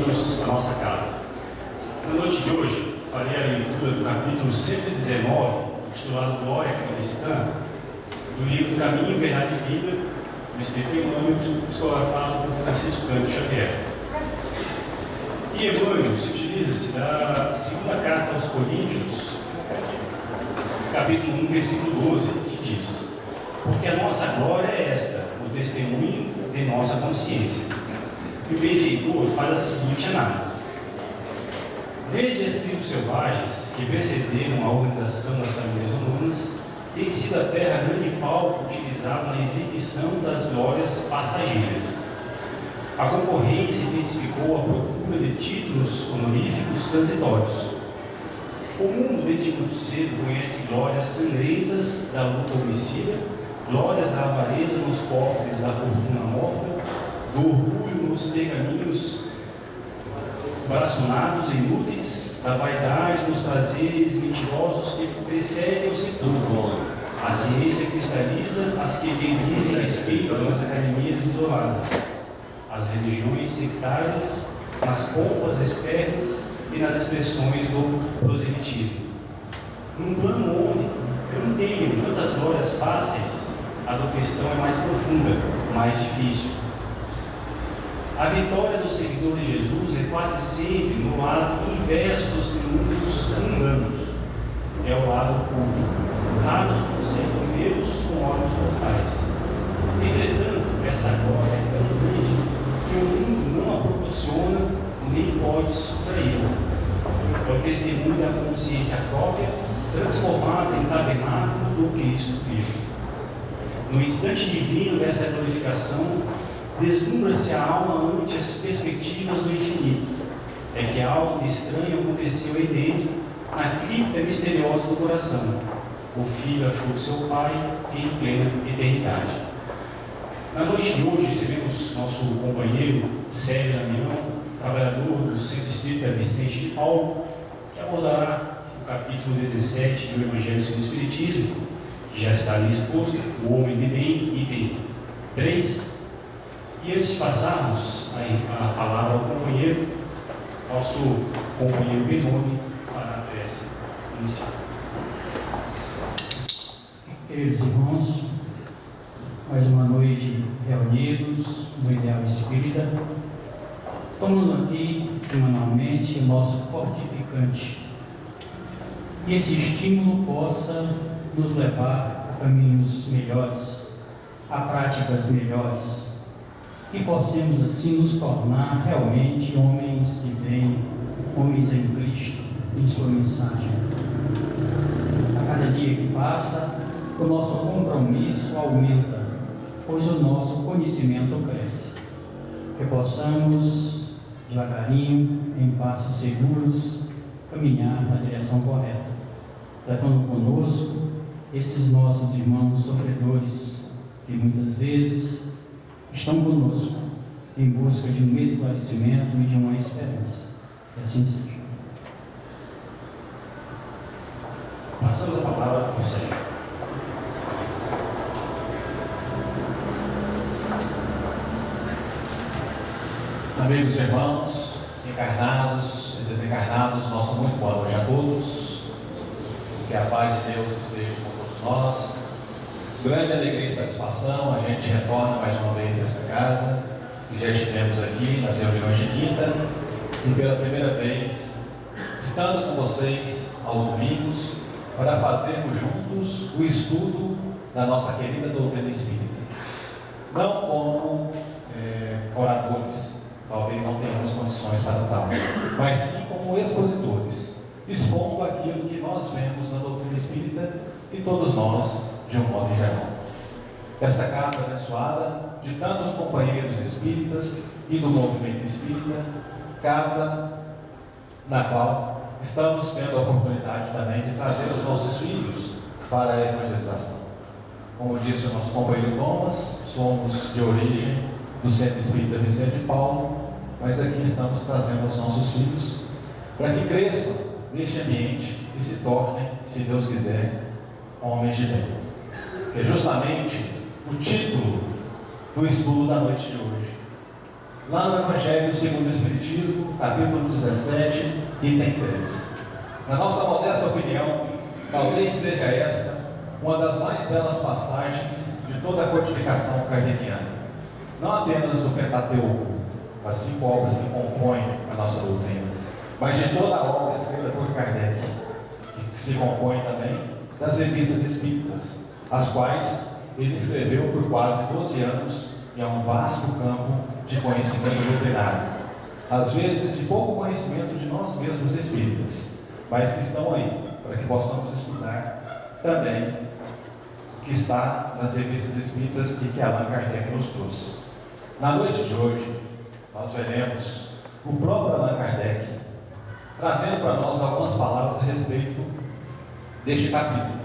bem-vindos à nossa casa. Na noite de hoje, farei a leitura do capítulo 119, intitulado Glória Cristã, do livro Caminho, Verdade e Vida, do Espírito Emmanuel, psicografado por Francisco Cândido Xavier. E Emmanuel se utiliza-se da segunda carta aos Coríntios, capítulo 1, versículo 12, que diz: porque a nossa glória é esta, o testemunho de nossa consciência. E o benfeitor faz a seguinte análise: desde as tribos selvagens que precederam a organização das famílias humanas, tem sido a terra grande palco utilizado na exibição das glórias passageiras. A concorrência intensificou a procura de títulos honoríficos transitórios. O mundo, desde muito cedo, conhece glórias sangrentas da luta homicida, glórias da avareza nos cofres da fortuna morta, do orgulho nos pergaminhos braçonados e inúteis, da vaidade nos prazeres mentirosos que precedem o sepulcro. A ciência cristaliza as que bendizem a espírito nas academias isoladas, as religiões sectárias nas pompas externas e nas expressões do proselitismo. Num plano onde eu não tenho tantas glórias fáceis, a do cristão é mais profunda, mais difícil. A vitória do seguidor de Jesus é quase sempre no lado inverso dos triunfos mundanos. É o lado público. Raros conseguem vê-los com olhos mortais. Entretanto, essa glória é tão grande que o mundo não a proporciona nem pode subtraí-la. É o testemunho da consciência própria, transformada em tabernáculo do Cristo vivo. No instante divino dessa glorificação, deslumbra-se a alma ante as perspectivas do infinito. É que algo estranho aconteceu em dele, na cripta misteriosa do coração. O filho achou seu pai em plena eternidade. Na noite de hoje, recebemos nosso companheiro Sérgio Damião, trabalhador do Centro Espírita Vicente de Paulo, que abordará o capítulo 17 do Evangelho segundo o Espiritismo, que já está ali exposto, o homem de bem, item 3. E antes de passarmos a palavra ao companheiro, nosso companheiro Benoni fará a prece inicial. Queridos irmãos, mais uma noite reunidos no Ideal Espírita, tomando aqui semanalmente o nosso fortificante. E esse estímulo possa nos levar a caminhos melhores, a práticas melhores, e possamos assim nos tornar realmente homens de bem, homens em Cristo, em sua mensagem. A cada dia que passa, o nosso compromisso aumenta, pois o nosso conhecimento cresce. Que possamos, devagarinho, em passos seguros, caminhar na direção correta, levando conosco esses nossos irmãos sofredores, que muitas vezes estão conosco em busca de um esclarecimento e de uma esperança. Que assim seja. Passamos a palavra para o Sérgio. Amigos e irmãos, encarnados e desencarnados, nosso muito boa noite a todos. Que a paz de Deus esteja com todos nós. Grande alegria e satisfação, a gente retorna mais uma vez a esta casa, que já estivemos aqui nas reuniões de quinta, e pela primeira vez, estando com vocês aos domingos, para fazermos juntos o estudo da nossa querida doutrina espírita. Não como oradores, talvez não tenhamos condições para tal, mas sim como expositores, expondo aquilo que nós vemos na doutrina espírita e todos nós, de um modo geral. Esta casa abençoada de tantos companheiros espíritas e do movimento espírita, casa na qual estamos tendo a oportunidade também de trazer os nossos filhos para a evangelização. Como disse o nosso companheiro Thomas, somos de origem do Centro Espírita Vicente de Paulo, mas aqui estamos trazendo os nossos filhos para que cresçam neste ambiente e se tornem, se Deus quiser, homens de bem. Que é justamente o título do estudo da noite de hoje. lá no Evangelho segundo o Espiritismo, capítulo 17, item 3. Na nossa modesta opinião, talvez seja esta uma das mais belas passagens de toda a codificação kardeciana, não apenas do Pentateuco, as 5 obras que compõem a nossa doutrina, mas de toda a obra escrita por Kardec, que se compõe também das revistas espíritas, as quais ele escreveu por quase 12 anos e é um vasto campo de conhecimento doutrinário, às vezes de pouco conhecimento de nós mesmos espíritas, mas que estão aí para que possamos estudar também o que está nas revistas espíritas e que Allan Kardec nos trouxe. Na noite de hoje, nós veremos o próprio Allan Kardec trazendo para nós algumas palavras a respeito deste capítulo,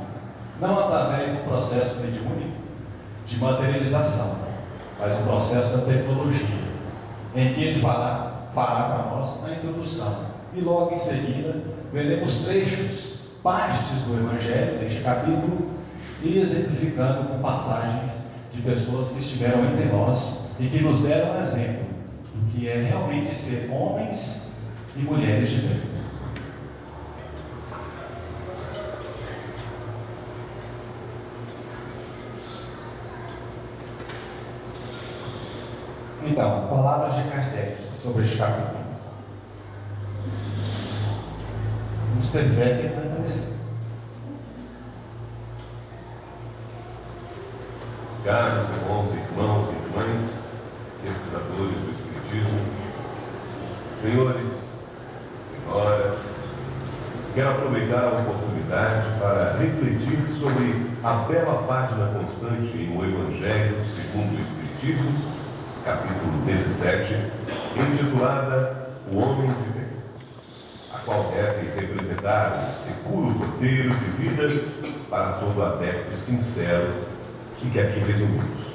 não através do processo mediúnico de materialização, mas o processo da tecnologia, em que ele fará para nós a introdução. E logo em seguida, veremos trechos, partes do Evangelho, deste capítulo, e exemplificando com passagens de pessoas que estiveram entre nós e que nos deram exemplo do que é realmente ser homens e mulheres de bem. Então, palavras de Kardec sobre este capítulo. Vamos ter fé que vai aparecer. Caros irmãos e irmãs, pesquisadores do Espiritismo, senhores, senhoras, quero aproveitar a oportunidade para refletir sobre a bela página constante em O Evangelho segundo o Espiritismo, capítulo 17, intitulada O Homem de Bem, a qual deve representar um seguro roteiro de vida para todo adepto sincero e que aqui resumimos.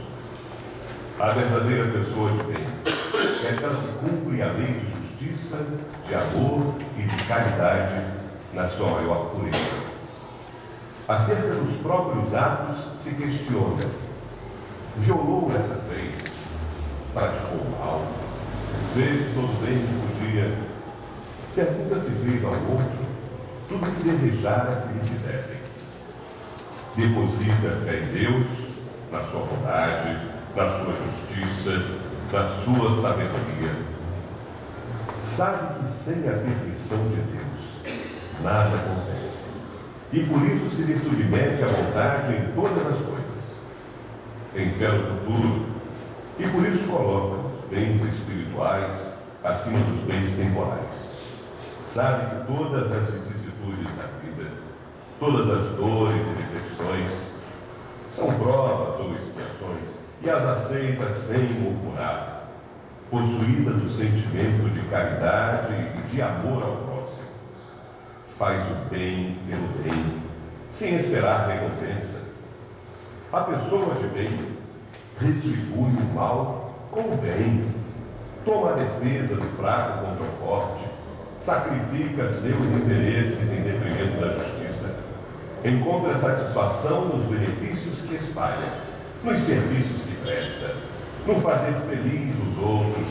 A verdadeira pessoa de bem é aquela que cumpre a lei de justiça, de amor e de caridade na sua maior pureza. Acerca dos próprios atos se questiona: violou essas leis? Praticou o mal? Fez todo bem que podia? Pergunta se fez ao outro tudo o que desejara se lhe fizessem. Deposita fé em Deus, na sua bondade, na sua justiça, na sua sabedoria. Sabe que sem a permissão de Deus nada acontece, e por isso se lhe submete à vontade em todas as coisas. Tem fé no futuro, e por isso coloca os bens espirituais acima dos bens temporais. Sabe que todas as vicissitudes da vida, todas as dores e decepções, são provas ou expiações, e as aceita sem murmurar, possuída do sentimento de caridade e de amor ao próximo. Faz o bem pelo bem, sem esperar recompensa. A pessoa de bem retribui o mal com o bem, toma a defesa do fraco contra o forte, sacrifica seus interesses em detrimento da justiça, encontra satisfação nos benefícios que espalha, nos serviços que presta, no fazer feliz os outros,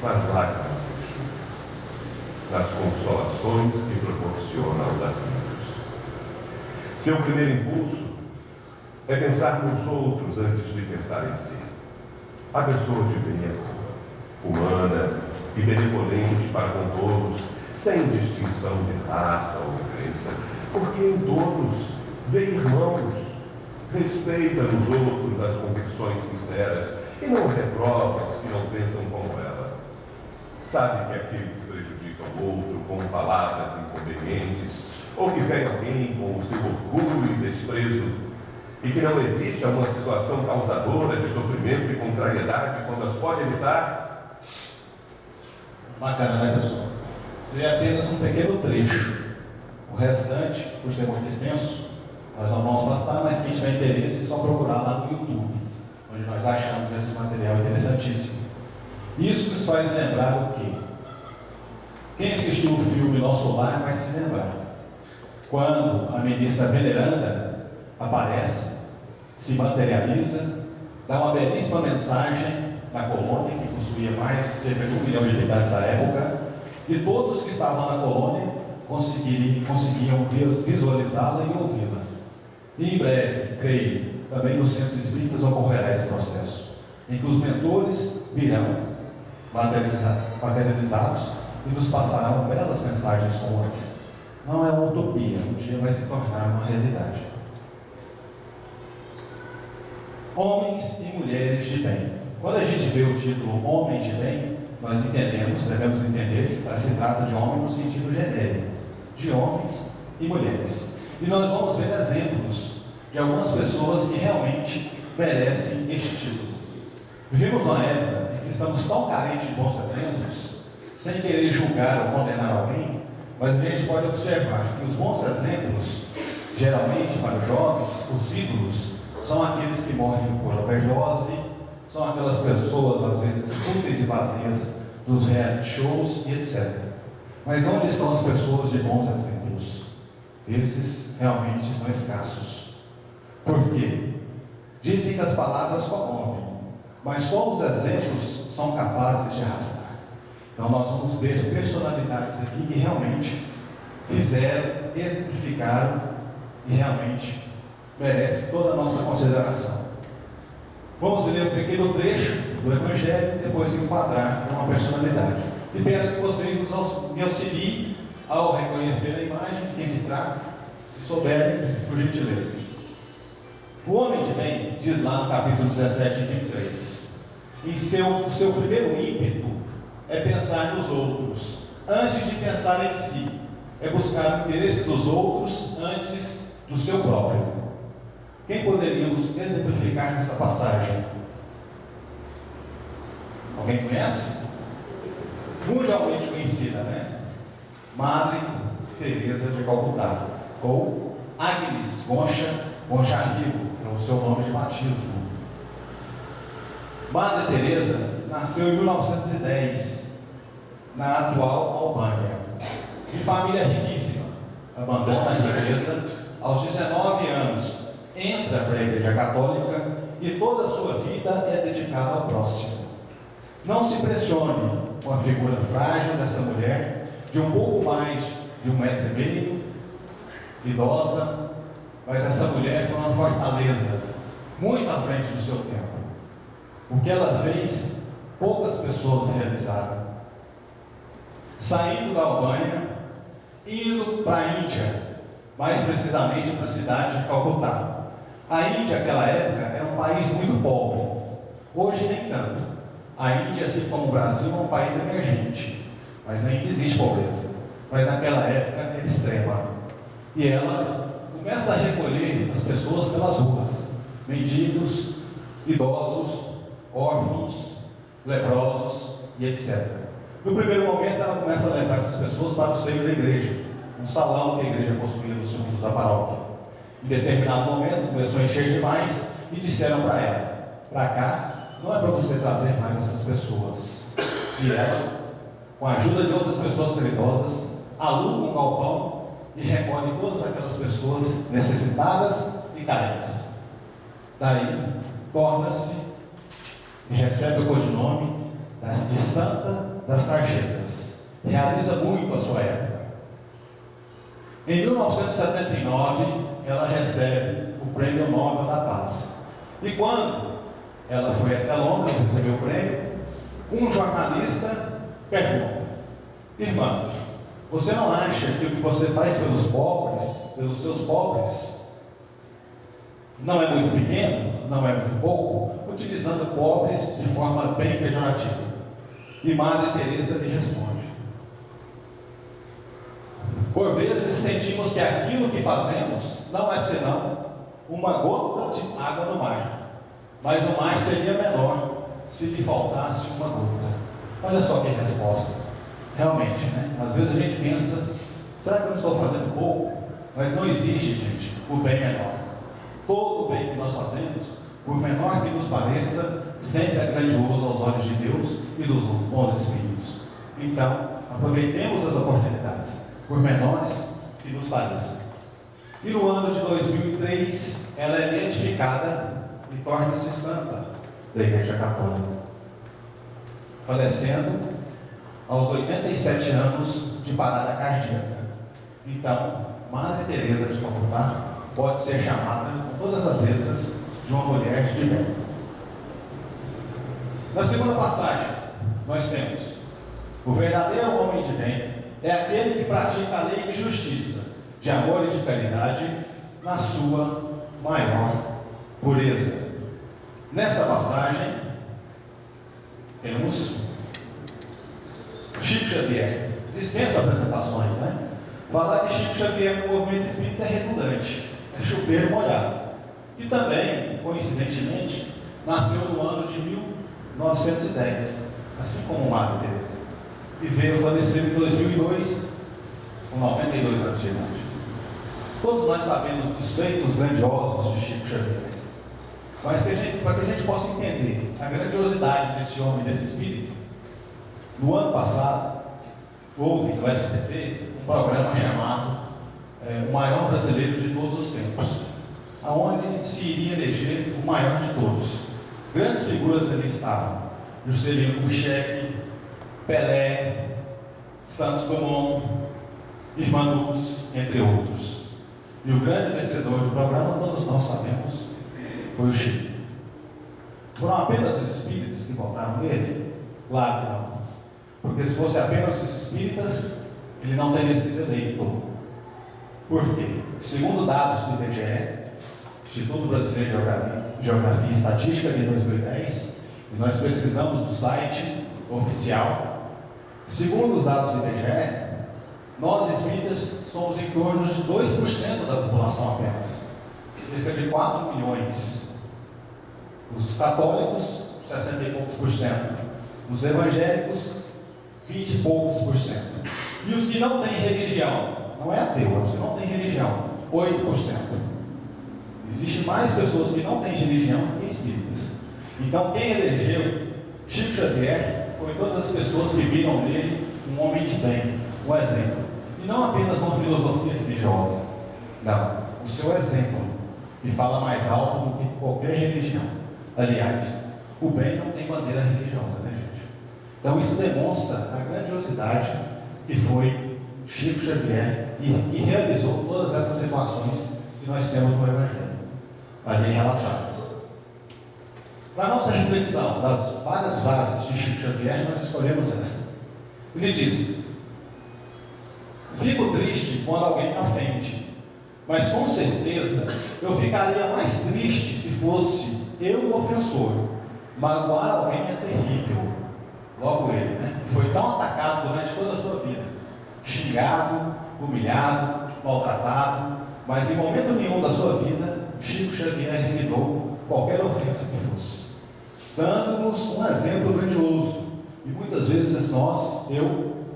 nas lágrimas que chuva, nas consolações que proporciona aos aflitos. Seu primeiro impulso é pensar nos outros antes de pensar em si. A pessoa de bem é boa, humana e benevolente para com todos, sem distinção de raça ou crença, porque em todos vê irmãos, respeita nos outros as convicções sinceras e não reprova os que não pensam como ela. Sabe que aquele que prejudica o outro com palavras inconvenientes, ou que fere alguém com o seu orgulho e desprezo, e que não evita uma situação causadora de sofrimento e contrariedade quando as pode evitar. Bacana, né, pessoal? Seria apenas um pequeno trecho. O restante, por ser muito extenso, nós não vamos passar, mas quem tiver interesse é só procurar lá no YouTube, onde nós achamos esse material interessantíssimo. Isso nos faz lembrar o quê? Quem assistiu o filme Nosso Lar vai se lembrar. Quando a ministra Veneranda aparece, se materializa, dá uma belíssima mensagem na colônia que possuía mais cerca de 1 milhão de habitantes à época, e todos que estavam na colônia conseguiam visualizá-la e ouvi-la. E em breve, creio, também nos centros espíritas ocorrerá esse processo, em que os mentores virão materializados e nos passarão belas mensagens como essa. Não é uma utopia, um dia vai se tornar uma realidade. Homens e mulheres de bem. Quando a gente vê o título Homens de Bem, nós devemos entender que se trata de homem no sentido genérico, de homens e mulheres. E nós vamos ver exemplos de algumas pessoas que realmente merecem este título. Vivemos uma época em que estamos tão carentes de bons exemplos, sem querer julgar ou condenar alguém, mas a gente pode observar que os bons exemplos, geralmente para os jovens, os ídolos, são aqueles que morrem por overdose, são aquelas pessoas, às vezes, fúteis e vazias dos reality shows e etc. Mas onde estão as pessoas de bons exemplos? Esses realmente estão escassos. Por quê? Dizem que as palavras comovem, mas só os exemplos são capazes de arrastar. Então nós vamos ver personalidades aqui que realmente fizeram, exemplificaram e realmente merecem toda a nossa consideração. Vamos ler um pequeno trecho do Evangelho e depois enquadrar uma personalidade. E peço que vocês me auxiliem ao reconhecer a imagem de quem se trata, se souberem, por gentileza. O homem de bem, diz lá no capítulo 17 e 23, em seu primeiro ímpeto é pensar nos outros, antes de pensar em si. É buscar o interesse dos outros antes do seu próprio. Quem poderíamos exemplificar nessa passagem? Alguém conhece? Mundialmente conhecida, né? Madre Teresa de Calcutá, ou Agnes Gonçalves, que é o seu nome de batismo. Madre Teresa nasceu em 1910, na atual Albânia, de família riquíssima. Abandona a riqueza aos 19 anos, entra para a Igreja Católica e toda a sua vida é dedicada ao próximo. Não se pressione com a figura frágil dessa mulher, de um pouco mais de 1,5 metros, idosa, mas essa mulher foi uma fortaleza, muito à frente do seu tempo. O que ela fez, poucas pessoas realizaram. Saindo da Albânia, indo para a Índia, mais precisamente para a cidade de Calcutá. A Índia, naquela época, era um país muito pobre. Hoje, nem tanto. A Índia, assim como o Brasil, é um país emergente, mas ainda existe pobreza. Mas naquela época era extrema. E ela começa a recolher as pessoas pelas ruas, mendigos, idosos, órfãos, leprosos e etc. No primeiro momento, ela começa a levar essas pessoas para o seio da igreja, um salão que a igreja possuía no subúrbio da paróquia. Em determinado momento, começou a encher demais e disseram para ela: para cá, não é para você trazer mais essas pessoas. E ela, com a ajuda de outras pessoas caridosas, aluga um galpão e recolhe todas aquelas pessoas necessitadas e carentes. Daí, torna-se e recebe o codinome de Santa das Sarjetas. Realiza muito a sua época. Em 1979, ela recebe o Prêmio Nobel da Paz. E quando ela foi até Londres receber o prêmio, um jornalista pergunta: irmã, você não acha que o que você faz pelos pobres, pelos seus pobres, não é muito pequeno, não é muito pouco, utilizando pobres de forma bem pejorativa? E Madre Teresa lhe responde: por vezes sentimos que aquilo que fazemos não é senão uma gota de água no mar, mas o mar seria menor se lhe faltasse uma gota. Olha só que resposta. Realmente, né? Às vezes a gente pensa: será que eu estou fazendo pouco? Mas não existe, gente, o bem menor. Todo o bem que nós fazemos, por menor que nos pareça, sempre é grandioso aos olhos de Deus e dos bons espíritos. Então, aproveitemos as oportunidades, por menores que nos pareçam. E no ano de 2003, ela é beatificada e torna-se santa da Igreja Católica. falecendo aos 87 anos de parada cardíaca. Então, Madre Teresa de Calcutá pode ser chamada com todas as letras de uma mulher de bem. Na segunda passagem, nós temos: o verdadeiro homem de bem é aquele que pratica a lei de justiça, de amor e de caridade na sua maior pureza. Nesta passagem, temos Chico Xavier. Dispensa apresentações, né? Falar de Chico Xavier no movimento espírita é redundante, é chover molhado. E também, coincidentemente, nasceu no ano de 1910, assim como Madre Teresa, e veio falecer em 2002, com 92 anos de idade. Todos nós sabemos dos feitos grandiosos de Chico Xavier, mas para que a gente possa entender a grandiosidade desse homem, desse espírito, no ano passado, houve no SBT um programa chamado O Maior Brasileiro de Todos os Tempos, aonde se iria eleger o maior de todos. Grandes figuras ali estavam: Juscelino Kubitschek, Pelé, Santos Dumont, Irmã Luz, entre outros. E o grande vencedor do programa, todos nós sabemos, foi o Chico. Foram apenas os espíritas que votaram nele? Claro que não. Porque se fosse apenas os espíritas, ele não teria sido eleito. Por quê? Segundo dados do IBGE, Instituto Brasileiro de Geografia e Estatística, de 2010, e nós pesquisamos no site oficial, segundo os dados do IBGE, nós espíritas somos em torno de 2% da população apenas, cerca de 4 milhões. Os católicos, 60 e poucos por cento. Os evangélicos, 20 e poucos por cento. E os que não têm religião, não é ateu, os que não têm religião, 8%. Existem mais pessoas que não têm religião que espíritas. Então, quem elegeu Chico Xavier foi todas as pessoas que viram nele um homem de bem, um exemplo. E não apenas uma filosofia religiosa. Não, o seu exemplo, que fala mais alto do que qualquer religião. Aliás, o bem não tem bandeira religiosa, né, gente? Então, isso demonstra a grandiosidade que foi Chico Xavier e realizou todas essas situações que nós temos no Evangelho, ali relatadas. Para a nossa reflexão das várias frases de Chico Xavier, nós escolhemos esta. Ele disse: fico triste quando alguém me ofende, mas com certeza eu ficaria mais triste se fosse eu o ofensor. Magoar alguém é terrível. Logo ele, né? Foi tão atacado durante toda a sua vida, xingado, humilhado, maltratado, mas em momento nenhum da sua vida Chico Xavier revidou qualquer ofensa que fosse, dando-nos um exemplo grandioso. E muitas vezes nós,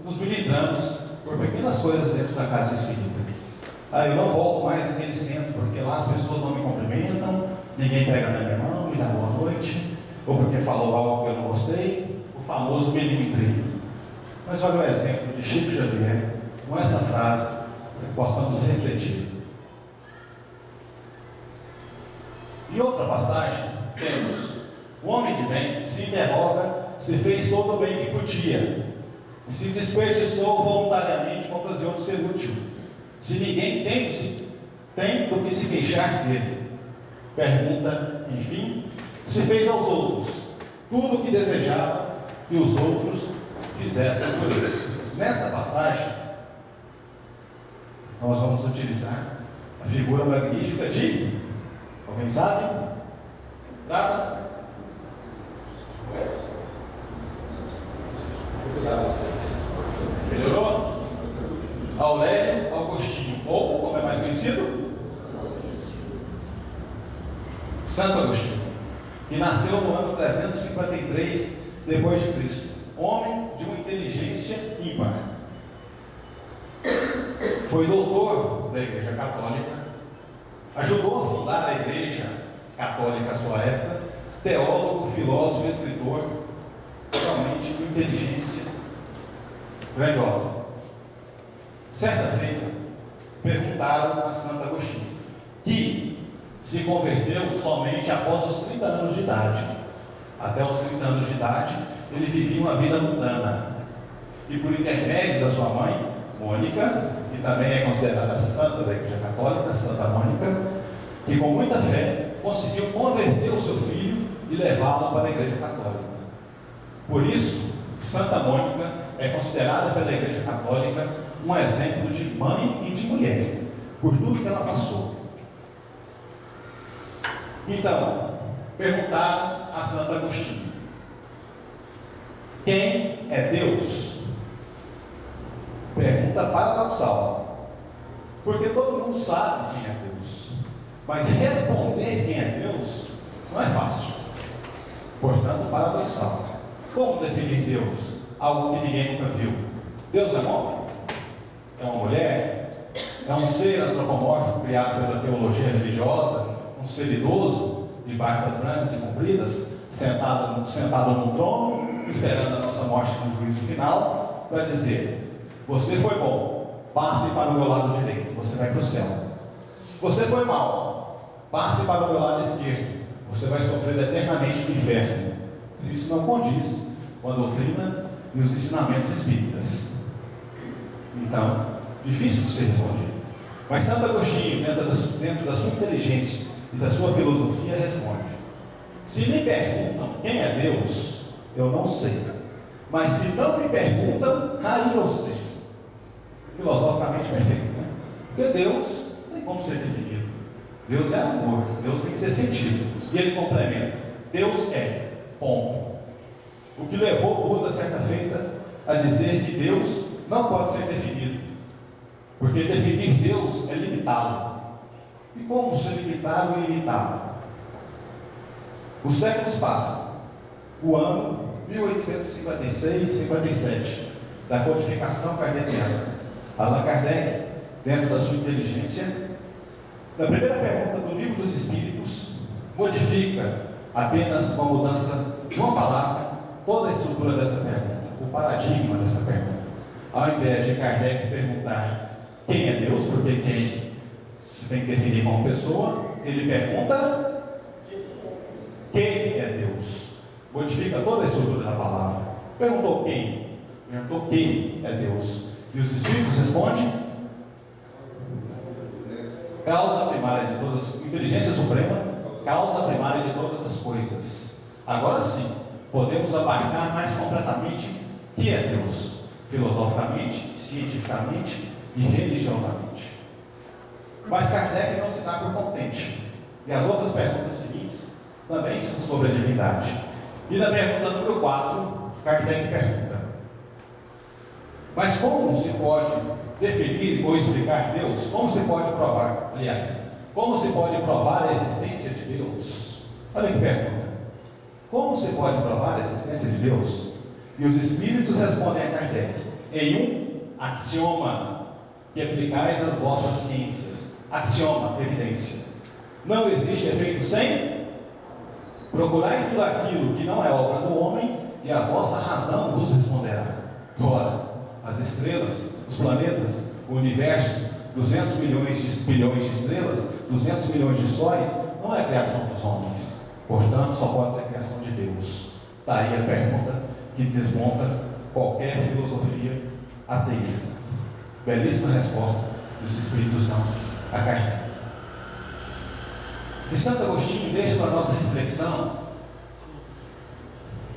nos militramos por pequenas coisas dentro da casa espírita. Eu não volto mais naquele centro porque lá as pessoas não me cumprimentam, ninguém pega na minha mão, me dá boa noite, ou porque falou algo que eu não gostei, o famoso melindre. Mas olha o exemplo de Chico Xavier com essa frase, para que possamos refletir. Em outra passagem, temos: o homem de bem se interroga se fez todo o bem que podia, se desperdiçou voluntariamente com a ocasião de ser útil, se ninguém tem do que se queixar dele. Pergunta, enfim, se fez aos outros tudo o que desejava que os outros fizessem por ele. Nesta passagem, nós vamos utilizar a figura magnífica de, alguém sabe? Trata? Melhorou? Aurélio Agostinho, ou, como é mais conhecido, Santo Agostinho, que nasceu no ano 353 depois de Cristo, homem de uma inteligência ímpar. Foi doutor da Igreja Católica, ajudou a fundar a Igreja Católica à sua época, teólogo, filósofo, escritor, realmente com inteligência grandiosa. Certa feita, perguntaram a Santo Agostinho, que se converteu somente após os 30 anos de idade. Até os 30 anos de idade, ele vivia uma vida mundana. E por intermédio da sua mãe, Mônica, que também é considerada santa da Igreja Católica, Santa Mônica, que com muita fé conseguiu converter o seu filho e levá-lo para a Igreja Católica. Por isso, Santa Mônica é considerada pela Igreja Católica um exemplo de mãe e de mulher, por tudo que ela passou. Então, perguntaram a Santo Agostinho: quem é Deus? Pergunta paradoxal, porque todo mundo sabe quem é Deus, mas responder quem é Deus não é fácil, portanto paradoxal. Como definir Deus? Algo que ninguém nunca viu. Deus é um homem? É uma mulher? É um ser antropomórfico criado pela teologia religiosa? Um ser idoso, de barbas brancas e compridas, sentado num trono, esperando a nossa morte no juízo final, para dizer: você foi bom, passe para o meu lado direito, você vai para o céu. Você foi mal, passe para o meu lado esquerdo, você vai sofrer eternamente no inferno. Isso não condiz com a doutrina e os ensinamentos espíritas. Então, difícil de ser respondido. Mas Santo Agostinho, dentro da sua inteligência e da sua filosofia, responde: se me perguntam quem é Deus, eu não sei. Mas se não me perguntam, aí eu sei. Filosoficamente perfeito, né? Porque Deus não tem como ser definido. Deus é amor, Deus tem que ser sentido. E ele complementa: Deus é, ponto. O que levou Buda, certa feita, a dizer que Deus não pode ser definido, porque definir Deus é limitá-lo. E como se limitá-lo e limitá-lo? Os séculos passam. O ano 1856-57 da codificação kardeciana. Allan Kardec, dentro da sua inteligência, na primeira pergunta do Livro dos Espíritos, modifica apenas uma mudança de uma palavra toda a estrutura dessa pergunta, o paradigma dessa pergunta. Ao invés de Kardec perguntar quem é Deus, porque quem você tem que definir como pessoa, ele pergunta quem é Deus. Modifica toda a estrutura da palavra. Perguntou quem? Perguntou quem é Deus. E os Espíritos respondem: causa primária de todas, inteligência suprema, causa primária de todas as coisas. Agora sim, podemos abarcar mais completamente que é Deus, filosoficamente, cientificamente e religiosamente. Mas Kardec não se dá por contente. E as outras perguntas seguintes também são sobre a divindade. E na pergunta número 4, Kardec pergunta: mas como se pode definir ou explicar Deus? Como se pode provar? Aliás, como se pode provar a existência de Deus? Olha que pergunta. Como se pode provar a existência de Deus? E os Espíritos respondem a Kardec em um axioma que aplicais às vossas ciências. Axioma, evidência. Não existe efeito sem. Procurai tudo aquilo que não é obra do homem, e a vossa razão vos responderá. Ora, as estrelas, os planetas, o universo, 200 bilhões de estrelas, 200 milhões de sóis, não é criação dos homens. Portanto, só pode ser criação de Deus. Daí a pergunta que desmonta qualquer filosofia ateísta. Belíssima resposta dos Espíritos dão a Kardec. E Santo Agostinho deixa para a nossa reflexão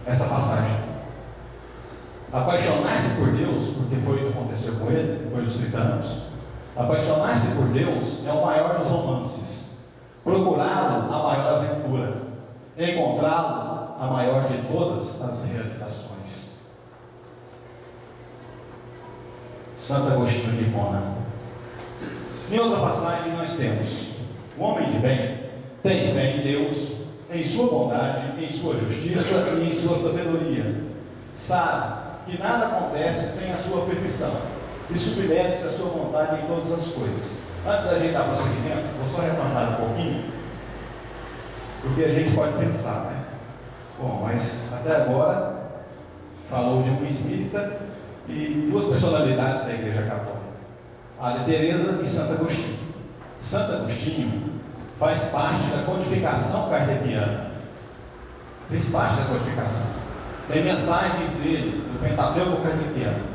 essa passagem. Apaixonar-se por Deus, porque foi o que aconteceu com ele, depois dos 30 anos. Apaixonar-se por Deus é o maior dos romances. Procurá-lo, a maior aventura. Encontrá-lo, a maior de todas as realizações. Santo Agostinho de Hipona. Em outra passagem nós temos: o homem de bem tem fé em Deus, em sua bondade, em sua justiça e em sua sabedoria. Sabe que nada acontece sem a sua permissão e submete-se à sua vontade em todas as coisas. Antes da gente dar prosseguimento, vou só retornar um pouquinho, porque a gente pode pensar, né? Bom, mas até agora falou de um espírita e duas personalidades da Igreja Católica, Madre Teresa e Santo Agostinho. Santo Agostinho faz parte da codificação kardeciana. Fez parte da codificação. Tem mensagens dele no Pentateuco kardeciano.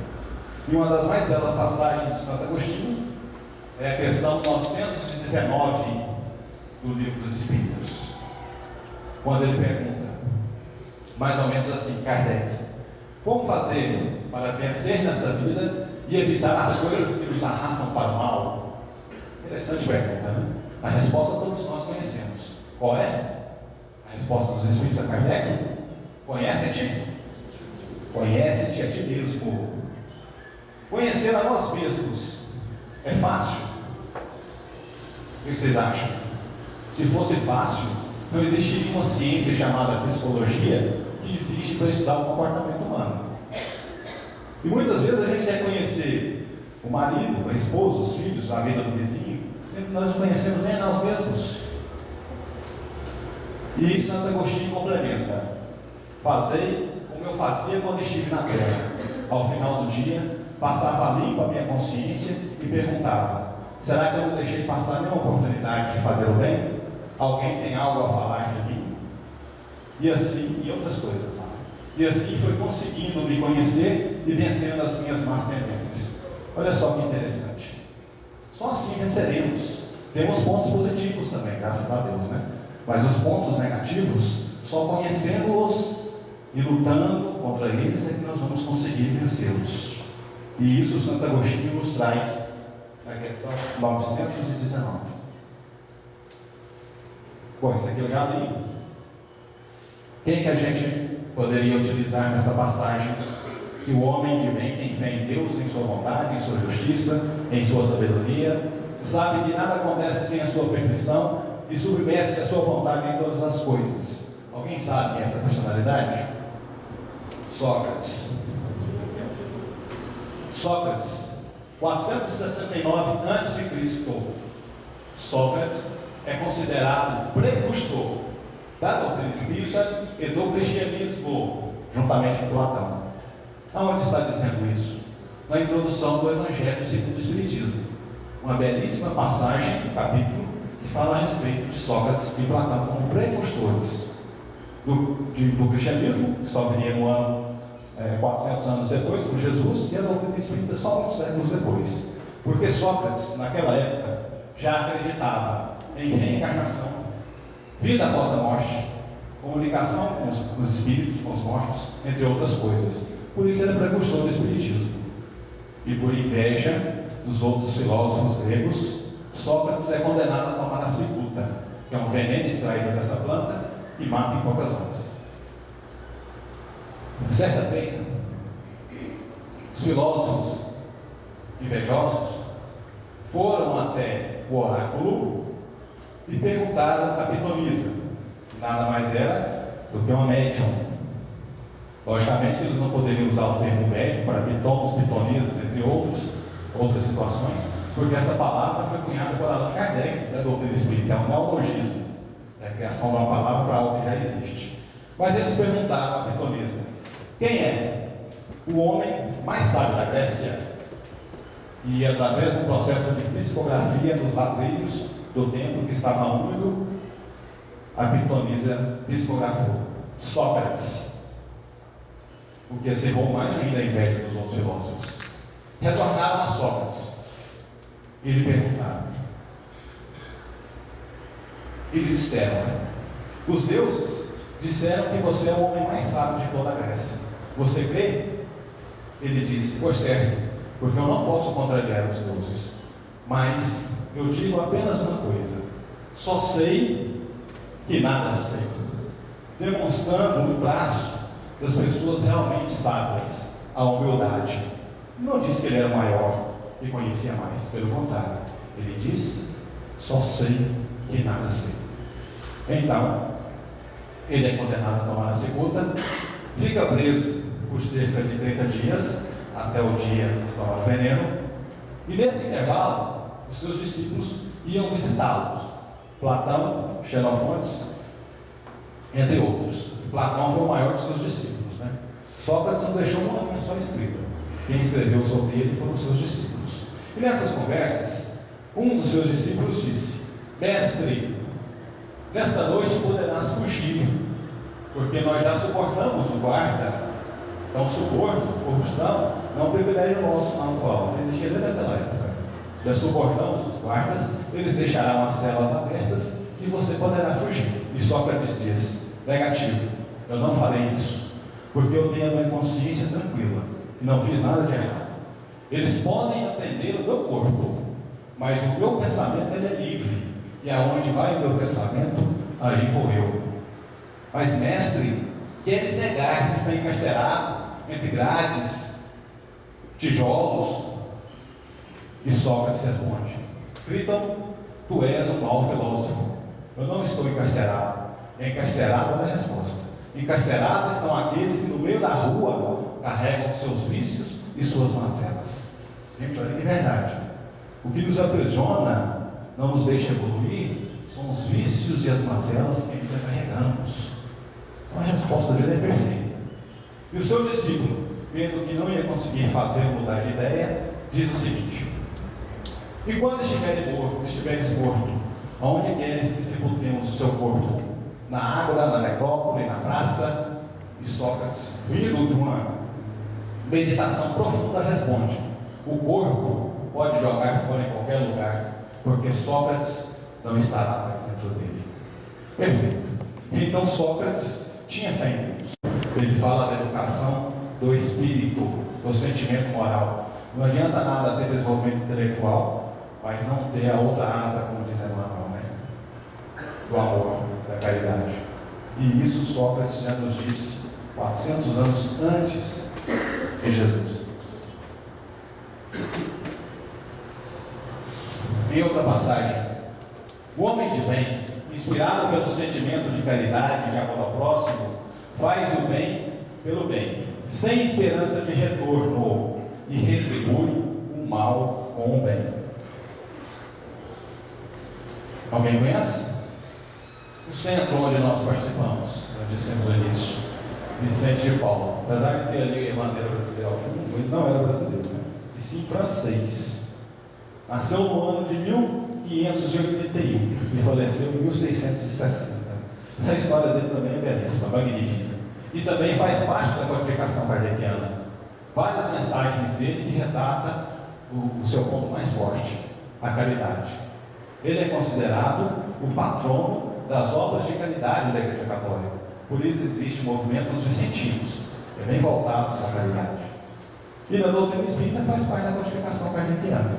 E uma das mais belas passagens de Santo Agostinho é a questão 919 do Livro dos Espíritos, quando ele pergunta, mais ou menos assim, Kardec: como fazer para vencer nesta vida e evitar as coisas que nos arrastam para o mal? Interessante pergunta, né? A resposta todos nós conhecemos. Qual é? A resposta dos Espíritos a Kardec: conhece-te? Conhece-te a ti mesmo. Conhecer a nós mesmos é fácil? O que vocês acham? Se fosse fácil, não existiria uma ciência chamada psicologia que existe para estudar o comportamento humano. E muitas vezes a gente quer conhecer o marido, a esposa, os filhos, a vida do vizinho, sendo que nós não conhecemos nem a nós mesmos. E Santo Agostinho complementa: fazei como eu fazia quando estive na terra. Ao final do dia, passava limpo a minha consciência e perguntava: será que eu não deixei passar nenhuma oportunidade de fazer o bem? Alguém tem algo a falar de mim? E assim, e outras coisas, tá? E assim foi conseguindo me conhecer e vencendo as minhas más tendências. Olha só que interessante. Só assim venceremos. Temos pontos positivos também, graças a Deus, né? Mas os pontos negativos, só conhecendo-os e lutando contra eles é que nós vamos conseguir vencê-los. E isso Santo Agostinho nos traz na questão 919. Bom, isso aqui eu já li. Quem que a gente poderia utilizar nessa passagem? Que o homem de bem tem fé em Deus, em sua vontade, em sua justiça, em sua sabedoria, sabe que nada acontece sem a sua permissão e submete-se à sua vontade em todas as coisas. Alguém sabe essa personalidade? Sócrates. Sócrates, 469 a.C. Sócrates é considerado precursor da doutrina espírita e do cristianismo, juntamente com Platão. Aonde está dizendo isso? Na introdução do Evangelho segundo o Espiritismo. Uma belíssima passagem, um capítulo, que fala a respeito de Sócrates e Platão como precursores do cristianismo, que só viria no ano 400 anos depois, por Jesus, e a doutrina espírita só muitos séculos depois. Porque Sócrates, naquela época, já acreditava em reencarnação, vida após a morte, comunicação com os espíritos, com os mortos, entre outras coisas. Por isso ele é precursor do espiritismo. E por inveja dos outros filósofos gregos, Sócrates é condenado a tomar a cicuta, que é um veneno extraído dessa planta e mata em poucas horas. Certa feita, os filósofos invejosos foram até o oráculo e perguntaram a pitonisa, que nada mais era do que uma médium. Logicamente eles não poderiam usar o termo médium para pitons, pitonisas, entre outras situações, porque essa palavra foi cunhada por Allan Kardec, da doutrina espírita, é um neologismo, é a criação de uma palavra para algo que já existe. Mas eles perguntaram à pitonisa: quem é o homem mais sábio da Grécia? E através do processo de psicografia dos ladrilhos do templo que estava úmido, a pitonisa psicografou: Sócrates. O que cerrou mais ainda a inveja dos outros filósofos. Retornaram a Sócrates e lhe perguntaram, e lhe disseram: os deuses disseram que você é o homem mais sábio de toda a Grécia. Você crê? Ele disse: por certo, porque eu não posso contrariar os deuses, mas eu digo apenas uma coisa: só sei que nada sei, demonstrando um traço das pessoas realmente sábias, a humildade. Não disse que ele era maior e conhecia mais, pelo contrário, ele disse: só sei que nada sei. Então ele é condenado a tomar a cicuta, fica preso por cerca de 30 dias, até o dia de tomar o veneno, e nesse intervalo, os seus discípulos iam visitá-los. Platão, Xenofontes, entre outros. Platão foi o maior de seus discípulos, né? Sócrates não deixou uma linha só escrita. Quem escreveu sobre ele foram os seus discípulos. E nessas conversas, um dos seus discípulos disse: mestre, nesta noite poderás fugir porque nós já subornamos o guarda. Então, suborno, corrupção, não é um privilégio nosso, não, Paulo. Não existia desde aquela época. Já subornamos os guardas, eles deixarão as celas abertas e você poderá fugir. E Sócrates diz: negativo, eu não farei isso, porque eu tenho a minha consciência tranquila e não fiz nada de errado. Eles podem aprender o meu corpo, mas o meu pensamento ele é livre, e aonde vai o meu pensamento, aí vou eu. Mas, mestre, queres negar que está encarcerado entre grades, tijolos? E Sócrates responde: Critão, tu és um mau filósofo. Eu não estou encarcerado. Encarcerado é a resposta. Encarcerados estão aqueles que no meio da rua carregam seus vícios e suas mazelas. Gente, olha que verdade. O que nos aprisiona, não nos deixa evoluir, são os vícios e as mazelas que ainda carregamos. Então a resposta dele é perfeita. E o seu discípulo, vendo que não ia conseguir fazer mudar de ideia, diz o seguinte: e quando estiveres morto, aonde queres que sepultemos o seu corpo? Na água, na necrópole, na praça? E Sócrates, vindo de uma meditação profunda, responde: o corpo pode jogar fora em qualquer lugar, porque Sócrates não estará mais dentro dele. Perfeito. Então Sócrates tinha fé em Deus. Ele fala da educação do espírito, do sentimento moral. Não adianta nada ter desenvolvimento intelectual, mas não ter a outra asa, como diz Emmanuel, né? Do amor, da caridade. E isso Sócrates já nos disse 400 anos antes de Jesus. Em outra passagem, o homem de bem, inspirado pelo sentimento de caridade e de amor ao próximo, faz o bem pelo bem, sem esperança de retorno, e retribui o mal com o bem. Alguém conhece? O centro onde nós participamos, nós dissemos no início, Vicente de Paulo. Apesar de ter ali a bandeira brasileira ao fundo, ele não era brasileiro, né? E sim francês. Nasceu no ano de 1581 e faleceu em 1660. A história dele também é belíssima, magnífica. E também faz parte da codificação kardeciana. Várias mensagens dele que retratam o seu ponto mais forte, a caridade. Ele é considerado o patrono das obras de caridade da Igreja Católica. Por isso existe o movimento dos vicentinos, bem voltados à caridade. E na doutrina espírita faz parte da codificação kardeciana.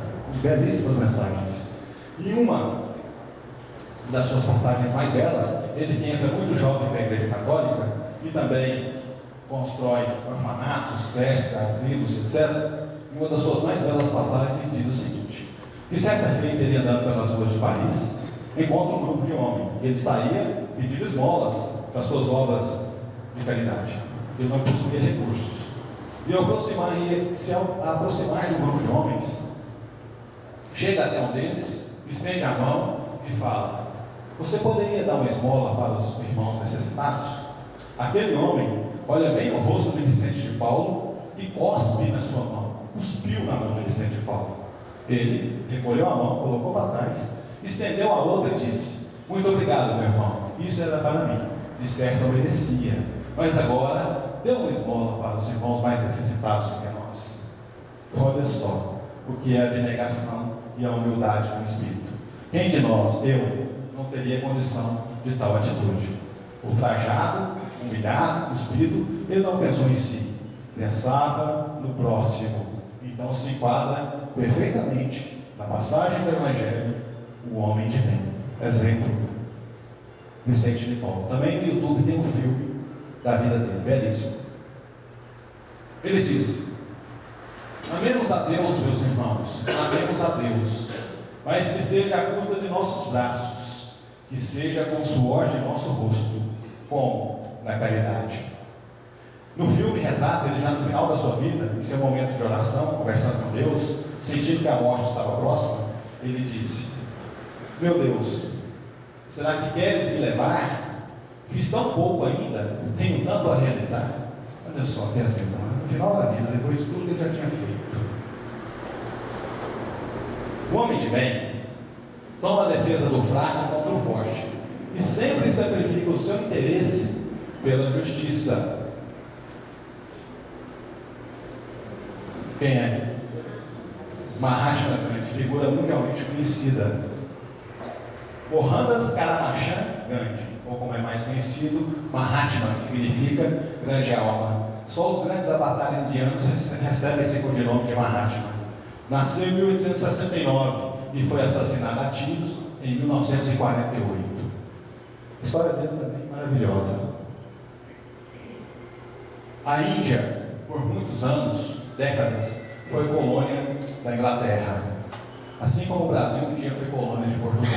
Belíssimas mensagens. E uma das suas passagens mais belas, ele que entra muito jovem para a Igreja Católica e também constrói orfanatos, creches, asilos, etc. E uma das suas mais belas passagens diz o seguinte: e certa feita, ele andando pelas ruas de Paris, encontra um grupo de homens. Ele saía pedindo esmolas para suas obras de caridade. Ele não possuía recursos. E se aproximar de um grupo de homens, chega até um deles, estende a mão e fala: você poderia dar uma esmola para os irmãos necessitados? Aquele homem olha bem no rosto de Vicente de Paulo e cospe na sua mão, cuspiu na mão de Vicente de Paulo. Ele recolheu a mão, colocou para trás, estendeu a outra e disse: muito obrigado, meu irmão, isso era para mim. De certo obedecia, mas agora dê uma esmola para os irmãos mais necessitados do que nós. Olha só o que é a abnegação e a humildade no espírito. Quem de nós, eu, não teria condição de tal atitude? Ultrajado, humilhado, cuspido, ele não pensou em si, pensava no próximo. Então se enquadra perfeitamente na passagem do Evangelho o homem de bem. Exemplo, Vicente de Paulo. Também no YouTube tem um filme da vida dele, belíssimo. Ele disse: amemos a Deus, meus irmãos, amemos a Deus, mas que seja à custa de nossos braços, que seja com o suor de nosso rosto, como na caridade. No filme retrata ele já no final da sua vida, em seu momento de oração, conversando com Deus, sentindo que a morte estava próxima, ele disse: meu Deus, será que queres me levar? Fiz tão pouco ainda, tenho tanto a realizar. Olha só, pensa então, no final da vida, depois de tudo que ele já tinha feito. O homem de bem toma a defesa do fraco contra o forte e sempre sacrifica o seu interesse pela justiça. Quem é? Mahatma Gandhi, figura mundialmente conhecida. Mohandas Karamchand Gandhi, ou como é mais conhecido, Mahatma, significa grande alma. Só os grandes avatares indianos recebem esse codinome de Mahatma. Nasceu em 1869 e foi assassinado a tiros em 1948. A história dele também é maravilhosa. A Índia, por muitos anos, décadas, foi colônia da Inglaterra, assim como o Brasil um dia foi colônia de Portugal.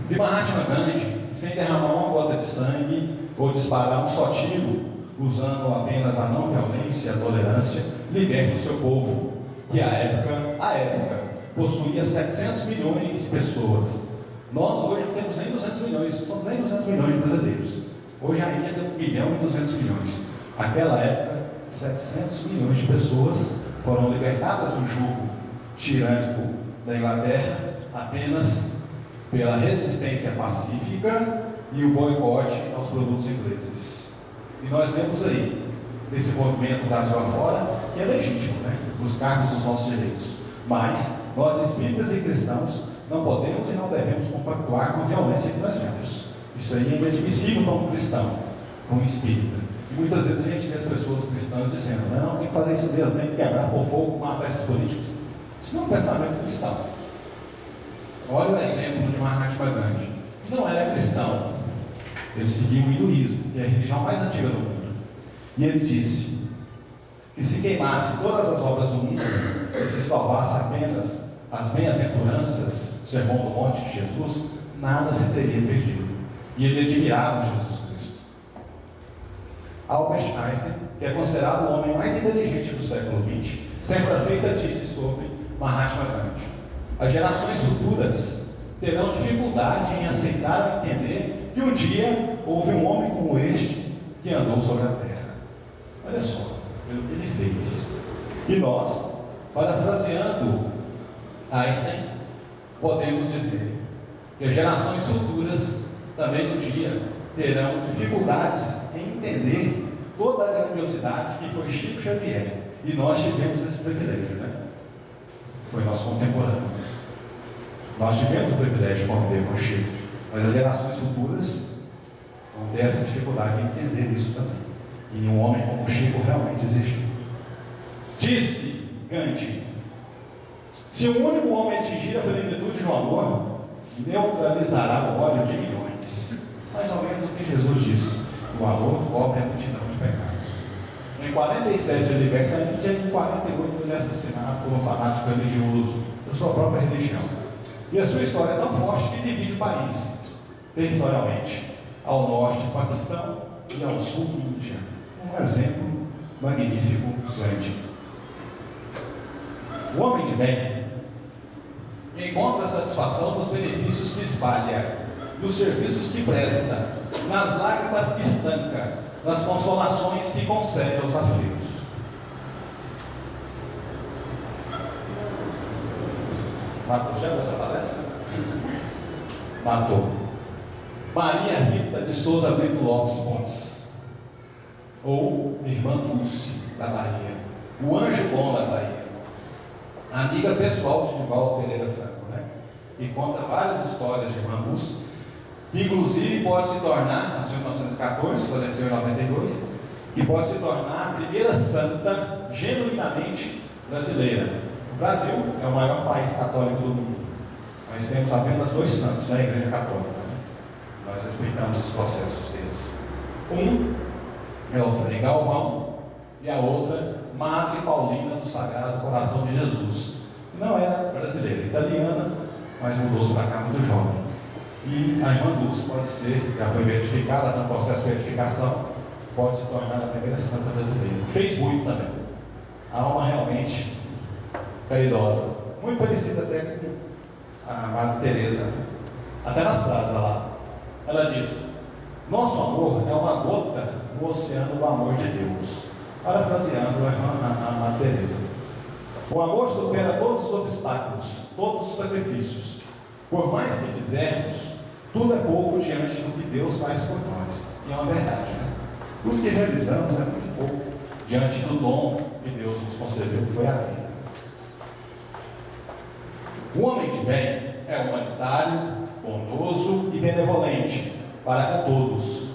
E Mahatma Gandhi, sem derramar uma gota de sangue ou disparar um só tiro, usando apenas a não violência e a tolerância, liberta o seu povo, que à época possuía 700 milhões de pessoas. Nós hoje não temos nem 200 milhões, não somos nem 200 milhões de brasileiros. Hoje a Índia tem 1 bilhão e 200 milhões. Naquela época, 700 milhões de pessoas foram libertadas do jugo tirânico da Inglaterra apenas pela resistência pacífica e o boicote aos produtos ingleses. E nós vemos aí, esse movimento Brasil afora, que é legítimo, né? Buscarmos os nossos direitos. Mas nós, espíritas e cristãos, não podemos e não devemos compactuar com a violência que nós vemos. Isso aí é inadmissível para um cristão, para um espírita. E muitas vezes a gente vê as pessoas cristãs dizendo: não, tem que fazer isso mesmo, tem que quebrar por fogo, matar esses políticos. Isso não é um pensamento cristão. Olha o exemplo de Mahatma Gandhi. E não era cristão. Ele seguia o hinduísmo, que é a religião mais antiga do mundo. E ele disse que se queimasse todas as obras do mundo e se salvasse apenas as bem-aventuranças, o Sermão do Monte de Jesus, nada se teria perdido. E ele admirava Jesus Cristo. Albert Einstein, que é considerado o homem mais inteligente do século XX, certa feita disse sobre Mahatma Gandhi: as gerações futuras terão dificuldade em aceitar e entender que um dia houve um homem como este que andou sobre a terra. Olha só, pelo que ele fez. E nós, parafraseando Einstein, podemos dizer que as gerações futuras também um dia terão dificuldades em entender toda a grandiosidade que foi Chico Xavier. E nós tivemos esse privilégio, né? Foi nosso contemporâneo. Nós tivemos o privilégio de conviver com o Chico, mas as gerações futuras vão ter essa dificuldade de entender isso também. E um homem como o Chico realmente existiu. Disse Gandhi: se um único homem atingir a plenitude do amor, neutralizará o ódio de milhões. Mais ou menos o que Jesus disse: o amor cobre a multidão de pecados. Em 47 ele liberta a Índia, e em 48 ele é assassinado por um fanático religioso da sua própria religião. E a sua história é tão forte que divide o país territorialmente. Ao norte, Paquistão, e ao sul, Índia. Um exemplo magnífico, grande. O homem de bem encontra satisfação nos benefícios que espalha, nos serviços que presta, nas lágrimas que estanca, nas consolações que concede aos aflitos. Matou já essa palestra? Matou. Maria Rita de Souza Brito Lopes Pontes, ou Irmã Dulce da Bahia, o anjo bom da Bahia, amiga pessoal de Divaldo Pereira Franco, né? E conta várias histórias de Irmã Dulce, que inclusive pode se tornar, nasceu em 1914, faleceu em 92, que pode se tornar a primeira santa genuinamente brasileira. O Brasil é o maior país católico do mundo, mas temos apenas 2 santos na Igreja Católica. Nós respeitamos os processos deles. Um é o Frei Galvão e a outra, Madre Paulina do Sagrado Coração de Jesus. Não era brasileira, italiana, mas mudou-se para cá muito jovem. E a Irmã Dulce pode ser, já foi beatificada, está no processo de beatificação, pode se tornar a primeira santa brasileira. Fez muito também. A alma realmente caridosa, muito parecida até com a Madre Teresa, até nas frases lá. Ela diz: nosso amor é uma gota no oceano do amor de Deus. Parafraseando a Madre Teresa. O amor supera todos os obstáculos, todos os sacrifícios. Por mais que fizermos, Tudo é pouco diante do que Deus faz por nós. E é uma verdade, né? Tudo que realizamos é muito pouco diante do dom que Deus nos concedeu, que foi a vida. O homem de bem é humanitário, bondoso e benevolente para com todos,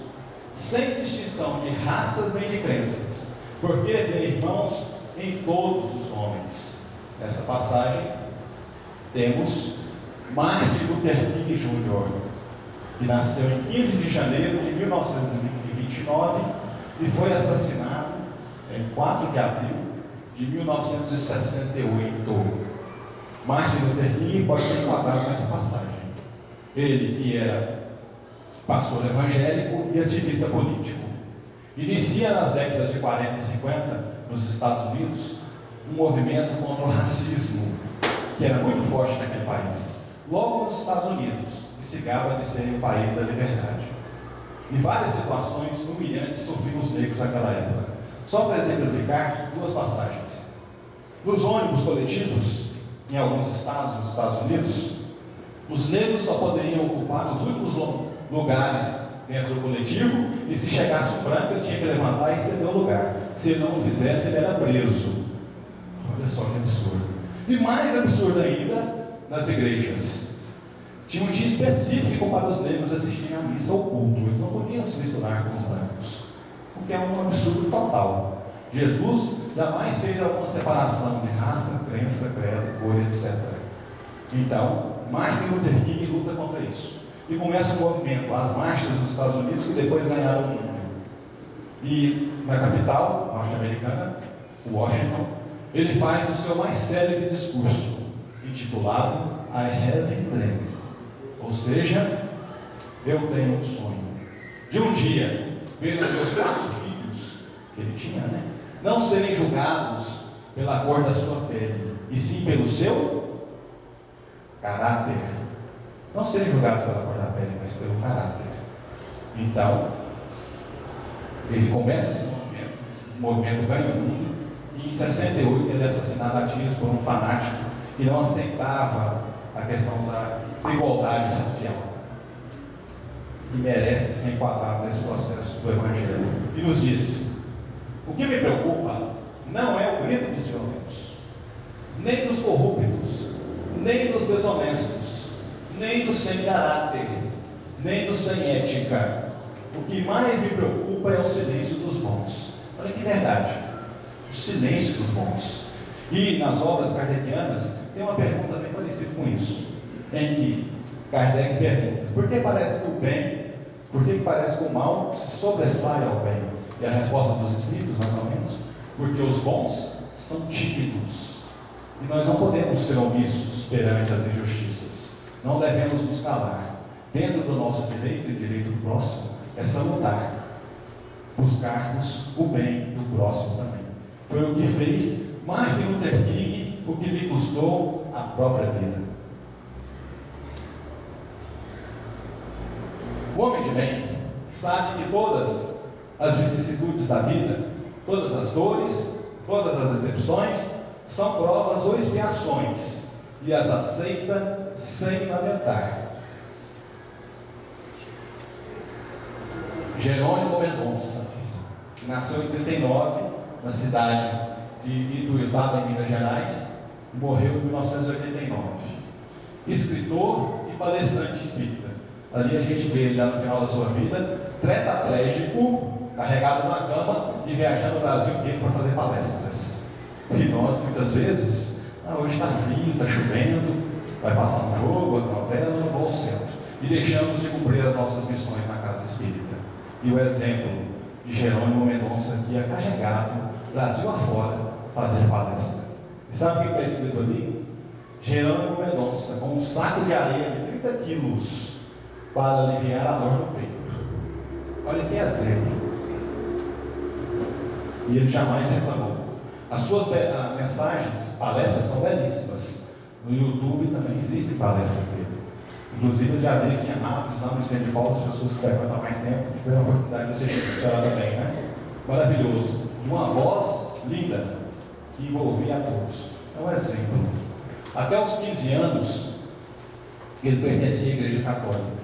sem distinção de raças nem de crenças, porque vê irmãos em todos os homens. Nessa passagem temos Martin Luther King Jr., que nasceu em 15 de janeiro de 1929 e foi assassinado em 4 de abril de 1968. Martin Luther King pode ser enquadrado nessa passagem. Ele, que era pastor evangélico e ativista político, inicia nas décadas de 40 e 50, nos Estados Unidos, um movimento contra o racismo, que era muito forte naquele país. Logo nos Estados Unidos, que se gaba de ser o país da liberdade. E várias situações humilhantes sofriam os negros naquela época. Só para exemplificar, 2 passagens. Nos ônibus coletivos, em alguns estados dos Estados Unidos, os negros só poderiam ocupar os últimos lugares dentro do coletivo, e se chegasse um branco, ele tinha que levantar e ceder o lugar. Se ele não o fizesse, ele era preso. Olha só que absurdo. E mais absurdo ainda, nas igrejas. Tinha um dia específico para os negros assistirem à missa ou culto. Eles não podiam se misturar com os brancos, porque é um absurdo total. Jesus jamais fez alguma separação de raça, crença, credo, cor, etc. Então, Martin Luther King luta contra isso. E começa um movimento, as marchas dos Estados Unidos, que depois ganharam o mundo. E na capital norte-americana, Washington, ele faz o seu mais célebre discurso, intitulado I Have a Dream. Ou seja, eu tenho um sonho de um dia ver os meus 4 filhos, que ele tinha, né, não serem julgados pela cor da sua pele, e sim pelo seu caráter. Não serem julgados pela cor da pele, mas pelo caráter. Então, ele começa esse movimento ganha o mundo, e em 68 ele é assassinado a tiros por um fanático que não aceitava a questão da igualdade racial. E merece ser enquadrado nesse processo do Evangelho. E nos diz: o que me preocupa não é o grito dos violentos, nem dos corruptos, nem dos desonestos, nem dos sem caráter, nem dos sem ética. O que mais me preocupa é o silêncio dos bons. Olha que verdade, o silêncio dos bons. E nas obras kardecianas tem uma pergunta bem parecida com isso, em que Kardec pergunta: por que parece que o bem, por que parece que o mal se sobressai ao bem? E a resposta dos Espíritos, mais ou menos: porque os bons são tímidos, e nós não podemos ser omissos perante as injustiças, não devemos nos calar. Dentro do nosso direito e direito do próximo, é salutar, buscarmos o bem do próximo também. Foi o que fez Martin Luther King, o que lhe custou a própria vida. O homem de bem sabe que todas as vicissitudes da vida, todas as dores, todas as decepções, são provas ou expiações, e as aceita sem lamentar. Jerônimo Mendonça, que nasceu em 39, na cidade de Ituiutaba, em Minas Gerais, e morreu em 1989. Escritor e palestrante espírita. Ali a gente vê, já no final da sua vida, tetraplégico, carregado na cama e viajando o Brasil inteiro para fazer palestras. E nós, muitas vezes, hoje está frio, está chovendo, vai passar um jogo, uma novela, não vou ao centro. E deixamos de cumprir as nossas missões na casa espírita. E o exemplo de Jerônimo Mendonça, que ia carregado, Brasil afora, fazer palestra. E sabe o que está escrito ali? Jerônimo Mendonça, com um saco de areia de 30 quilos, para aliviar a dor no peito. Olha que exemplo. E ele jamais reclamou. As suas mensagens, palestras, são belíssimas. No YouTube também existem palestras dele. Inclusive eu já vi aqui em Anápolis, lá no Centro de Paulo, as pessoas que frequentam há mais tempo tiveram a oportunidade de assistir a senhora também, né? Maravilhoso. De uma voz linda, que envolvia a todos. É um exemplo. Até os 15 anos, ele pertencia à Igreja Católica.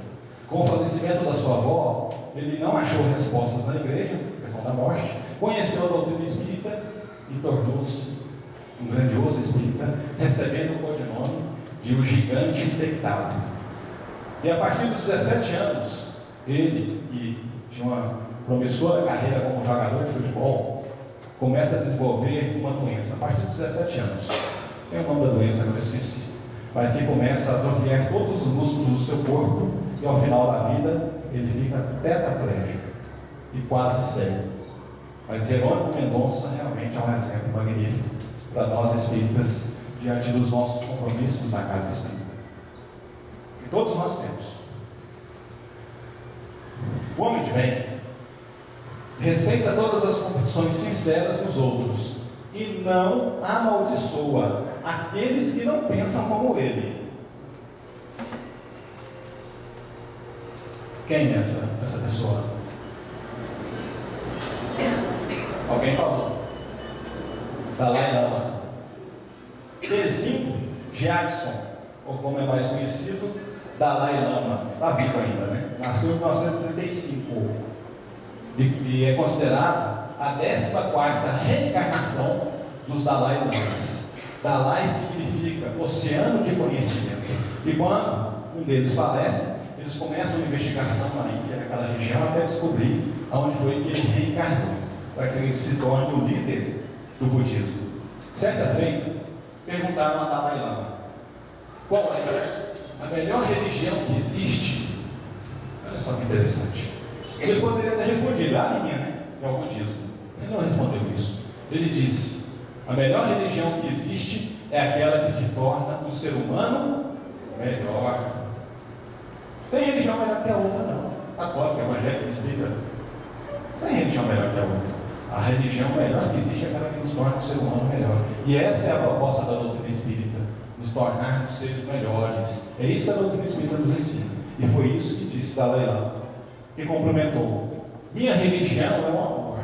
Com o falecimento da sua avó, ele não achou respostas na igreja, questão da morte, conheceu a doutrina espírita e tornou-se um grandioso espírita, recebendo o codinome de o Gigante Deitado. E a partir dos 17 anos, ele, que tinha uma promissora carreira como jogador de futebol, começa a desenvolver uma doença. A partir dos 17 anos, tem o nome da doença, eu esqueci, mas que começa a atrofiar todos os músculos do seu corpo, e ao final da vida, ele fica tetraplégico e quase cego. Mas Jerônimo Mendonça realmente é um exemplo magnífico para nós espíritas, diante dos nossos compromissos na casa espírita. E todos nós temos. O homem de bem respeita todas as convicções sinceras dos outros e não amaldiçoa aqueles que não pensam como ele. Quem é essa pessoa? Alguém falou. Dalai Lama. Tezinho Gyatso, ou como é mais conhecido, Dalai Lama. Está vivo ainda, né? Nasceu em 1935 e é considerado a 14ª reencarnação dos Dalai Lamas. Dalai significa oceano de conhecimento. E quando um deles falece, eles começam uma investigação na Índia, naquela região, até descobrir aonde foi que ele reencarnou, para que ele se torne o líder do budismo. Certa feita, perguntaram a Dalai Lama: qual é a melhor religião que existe? Olha só que interessante. Ele poderia ter respondido: a minha, né? É o budismo. Ele não respondeu isso. Ele disse: a melhor religião que existe é aquela que te torna um ser humano melhor. Tem religião melhor que a outra, não. Católica, evangélica, espírita. Tem religião melhor que a outra. A religião melhor que existe é aquela que nos torna um ser humano melhor. E essa é a proposta da doutrina espírita: nos tornarmos seres melhores. É isso que a doutrina espírita nos ensina. E foi isso que disse Dalai Lama, que complementou: minha religião é o amor.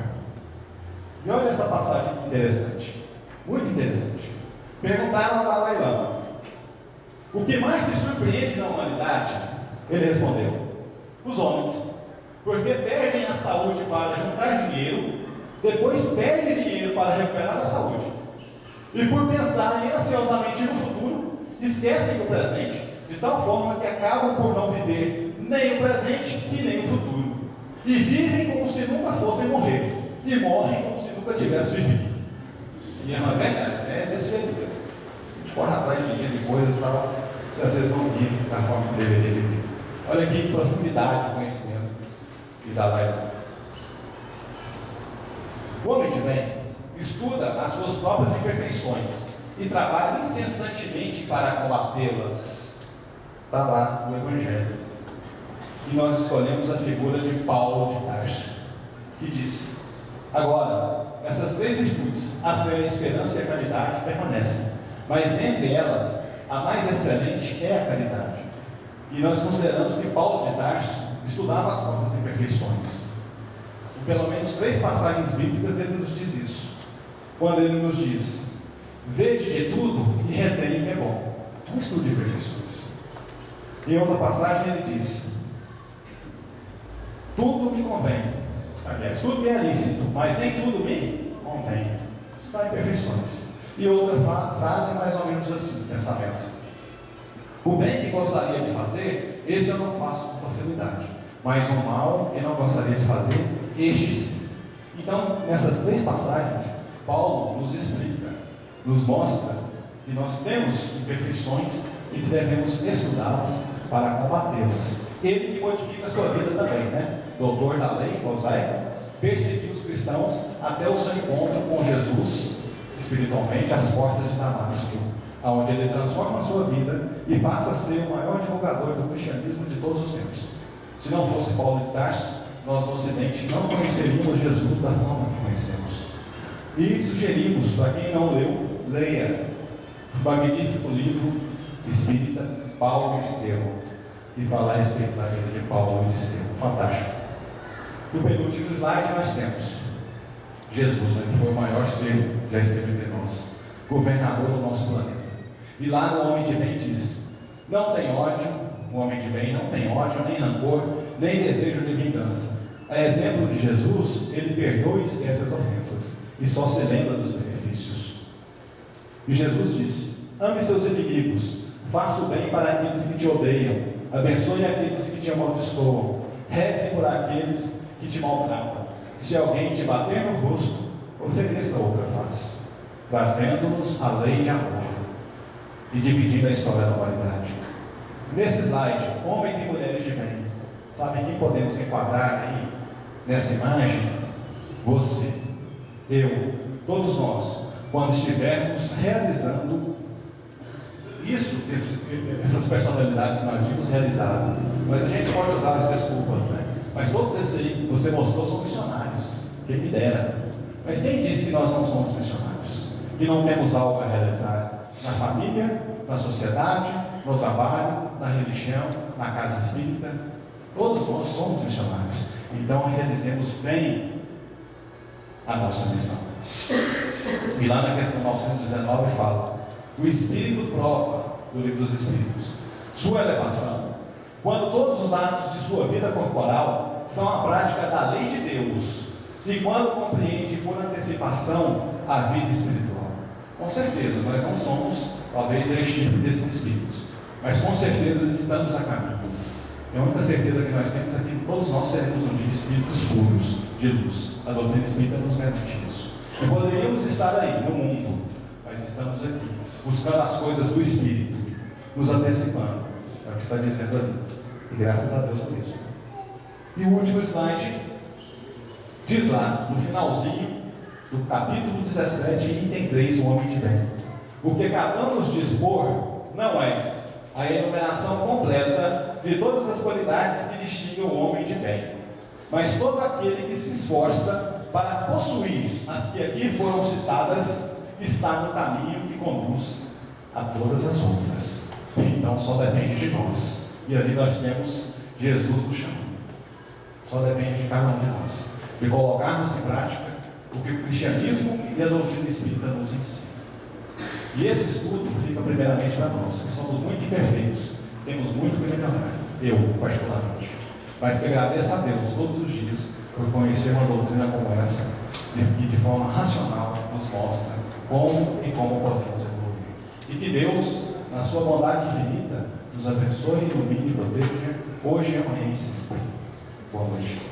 E olha essa passagem interessante, muito interessante. Perguntaram a Dalai Lama: o que mais te surpreende na humanidade? Ele respondeu: os homens, porque perdem a saúde para juntar dinheiro, depois perdem dinheiro para recuperar a saúde, e por pensarem ansiosamente no futuro, esquecem do presente, de tal forma que acabam por não viver nem o presente e nem o futuro, e vivem como se nunca fossem morrer, e morrem como se nunca tivessem vivido. E é uma verdade, é desse jeito. A gente corre atrás de dinheiro, de coisas e tal, se às vezes não vive da forma que deveria viver. Olha que profundidade de conhecimento de Dalai Lama. O homem de bem estuda as suas próprias imperfeições e trabalha incessantemente para combatê-las. Está lá no Evangelho. E nós escolhemos a figura de Paulo de Tarso, que diz: agora, essas 3 virtudes, a fé, a esperança e a caridade, permanecem, mas dentre elas, a mais excelente é a caridade. E nós consideramos que Paulo de Tarso estudava as próprias imperfeições. Em pelo menos 3 passagens bíblicas ele nos diz isso. Quando ele nos diz: vede de tudo e retém o que é bom. Não estude imperfeições. Em outra passagem ele diz: tudo me convém. Aliás, tudo me é lícito, mas nem tudo me convém. Está imperfeições. E outra frase mais ou menos assim, pensamento: o bem que gostaria de fazer, esse eu não faço com facilidade, mas o mal que não gostaria de fazer, este sim. Então, nessas 3 passagens, Paulo nos explica, nos mostra que nós temos imperfeições e que devemos estudá-las para combatê-las. Ele que modifica a sua vida também, né? Doutor da lei mosaica, perseguiu os cristãos até o seu encontro com Jesus, espiritualmente, às portas de Damasco, onde ele transforma a sua vida e passa a ser o maior divulgador do cristianismo de todos os tempos. Se não fosse Paulo de Tarso, nós no Ocidente não conheceríamos Jesus da forma que conhecemos. E sugerimos, para quem não leu, leia o magnífico livro espírita Paulo e Estevão, que fala a respeito da vida de Paulo e de Estevão. Fantástico. No penúltimo slide nós temos Jesus, né, que foi o maior ser que já esteve entre nós, governador do nosso planeta. E lá no Homem de Bem diz: não tem ódio, um homem de bem, não tem ódio, nem rancor, nem desejo de vingança. A exemplo de Jesus, ele perdoa e esquece as ofensas, e só se lembra dos benefícios. E Jesus disse: ame seus inimigos, faça o bem para aqueles que te odeiam, abençoe aqueles que te amaldiçoam, reze por aqueles que te maltratam. Se alguém te bater no rosto, ofereça outra face, trazendo-nos a lei de amor e dividindo a história da humanidade. Nesse slide, homens e mulheres de bem, sabem quem podemos enquadrar aí nessa imagem? Você, eu, todos nós, quando estivermos realizando isso, essas personalidades que nós vimos realizar. Mas a gente pode usar as desculpas, né? Mas todos esses aí que você mostrou são missionários, quem me dera. Mas quem disse que nós não somos missionários? Que não temos algo a realizar na família, na sociedade, no trabalho, na religião, na casa espírita? Todos nós somos missionários. Então realizemos bem a nossa missão. E lá na questão 919 fala: o Espírito prova, do Livro dos Espíritos, sua elevação, quando todos os atos de sua vida corporal são a prática da lei de Deus, e quando compreende por antecipação a vida espiritual. Com certeza, nós não somos, talvez, desse tipo desses espíritos, mas com certeza estamos a caminho. E a única certeza que nós temos é que todos nós seremos um dia espíritos puros, de luz. A doutrina espírita nos garante isso. E poderíamos estar aí, no mundo, mas estamos aqui, buscando as coisas do Espírito, nos antecipando. É o que está dizendo ali. E graças a Deus por isso. E o último slide diz lá, no finalzinho do capítulo 17, item 3, o homem de bem: o que acabamos de expor não é a enumeração completa de todas as qualidades que distinguem o homem de bem, mas todo aquele que se esforça para possuir as que aqui foram citadas está no caminho que conduz a todas as outras. Então só depende de nós. E ali nós temos Jesus nos chamando. Só depende de cada um de nós, de colocarmos em prática o que o cristianismo e a doutrina espírita nos ensinam. E esse estudo fica primeiramente para nós, que somos muito imperfeitos, temos muito que melhorar, eu particularmente, mas que agradeço a Deus todos os dias por conhecer uma doutrina como essa, e de forma racional nos mostra como e como podemos evoluir. E que Deus, na sua bondade infinita, nos abençoe, ilumine e proteja, hoje, amanhã e sempre. Boa noite.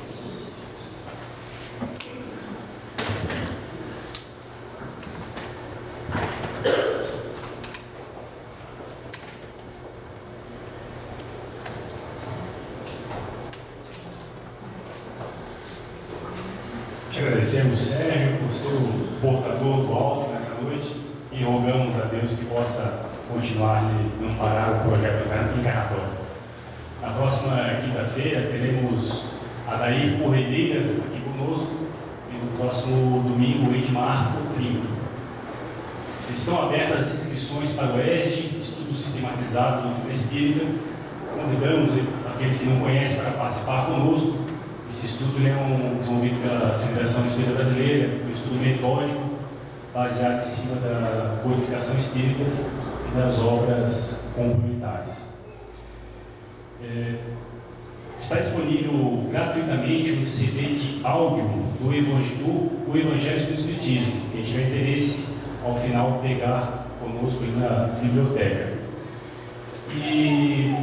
Agradecemos, Sérgio, por ser o portador do alto nessa noite e rogamos a Deus que possa continuar e não parar o projeto encarnatório. Na próxima quinta-feira teremos Adair Corredeira aqui conosco e no próximo domingo o Edmar Primo. Estão abertas as inscrições para o ESD, Estudo Sistematizado do Doutrina Espírita. Convidamos aqueles que não conhecem para participar conosco. Esse estudo é desenvolvido pela Federação Espírita Brasileira, um estudo metódico, baseado em cima da codificação espírita e das obras complementares. Está disponível gratuitamente um CD de áudio do Evangelho do Espiritismo. Quem tiver interesse, ao final, pegar conosco na biblioteca. E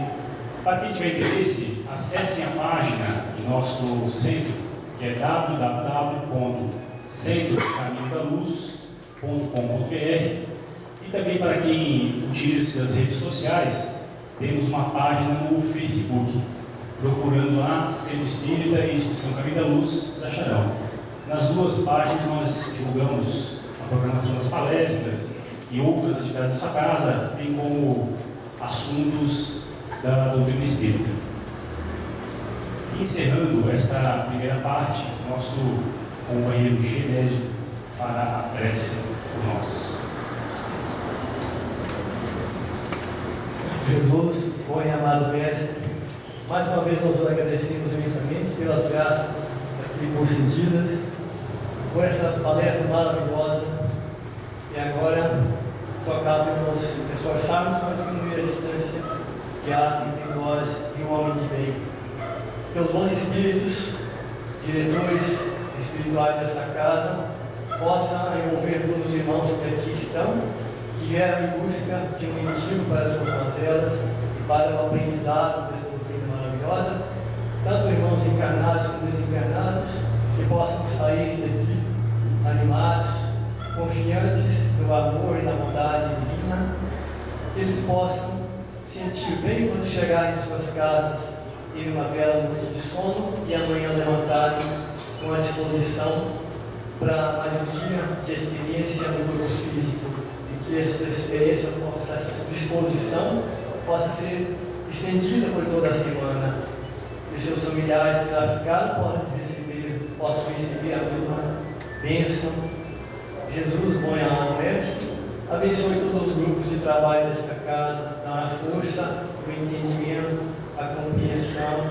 para quem tiver interesse, acessem a página de nosso centro, que é www.centrocaminhodaluz.com.br. E também para quem utiliza as redes sociais, temos uma página no Facebook. Procurando lá, Centro Espírita e Instituição Caminho da Luz, acharão. Nas duas páginas nós divulgamos a programação das palestras e outras atividades da sua casa, bem como assuntos da doutrina espírita. Encerrando esta primeira parte, nosso companheiro Genésio fará a prece por nós. Jesus, bom e amado Mestre, mais uma vez nós agradecemos imensamente pelas graças aqui concedidas, por essa palestra maravilhosa, e agora só cabe nos esforçarmos para diminuir a distância que há entre nós e o homem de bem. Que os bons espíritos, diretores espirituais dessa casa, possam envolver todos os irmãos que aqui estão, que vieram em busca de um motivo para as suas mazelas e para o aprendizado dessa doutrina maravilhosa, tanto irmãos encarnados como desencarnados, que possam sair daqui animados, confiantes no amor e na bondade divina, que eles possam sentir bem quando chegarem em suas casas e numa bela noite de sono e amanhã levantarem com a disposição para mais um dia de experiência no corpo físico, e que essa experiência, essa disposição possa ser estendida por toda a semana, e seus familiares que lá ficaram possam receber a mesma bênção. Jesus, bom e amado Mestre, abençoe todos os grupos de trabalho desta casa, dá a força, o entendimento, a compreensão,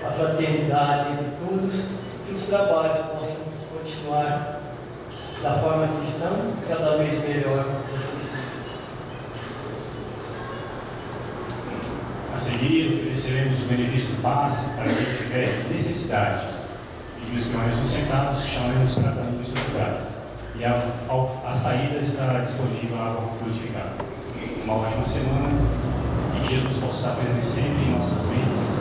a fraternidade entre todos, que os trabalhos possam continuar da forma que estão, cada vez melhor. A seguir, ofereceremos o benefício do passe para quem tiver necessidade. E os que mais são sentados, chamaremos para cada um dos seus lugares. E a saída estará disponível a água fluidificada. Uma ótima semana e que Jesus possa estar presente sempre em nossas mentes.